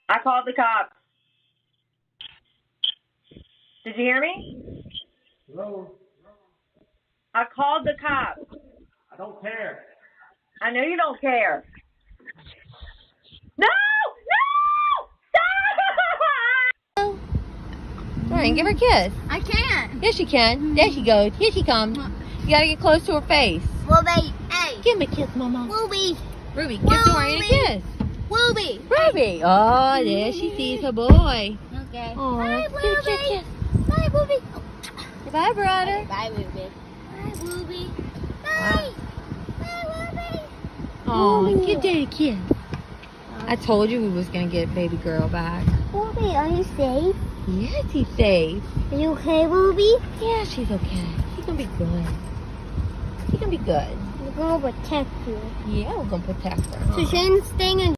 I called the cops. Did you hear me? Hello? I called the cops. I don't care. I know you don't care. No! No! Stop! Ryan, give her a kiss. I can't. Yes, you can. There she goes. Here she comes. You gotta get close to her face. Ruby, hey. Give me a kiss, Mama. Ruby, Ruby, give Dorian a kiss. Ruby. Ruby. Oh, there she sees her boy. Okay. Oh, Bye, kiss, kiss, kiss. Bye, Ruby. Bye, brother. Bye, Ruby. Bye, Ruby. Bye. Bye, Ruby. Oh, give Daddy a kiss. I told you we was gonna get baby girl back. Ruby, are you safe? Yes, he's safe. Are you okay, Ruby? Yeah, she's okay. She's gonna be good. She's gonna be good. We're gonna protect you. Yeah, we're gonna protect her. So Shane's staying in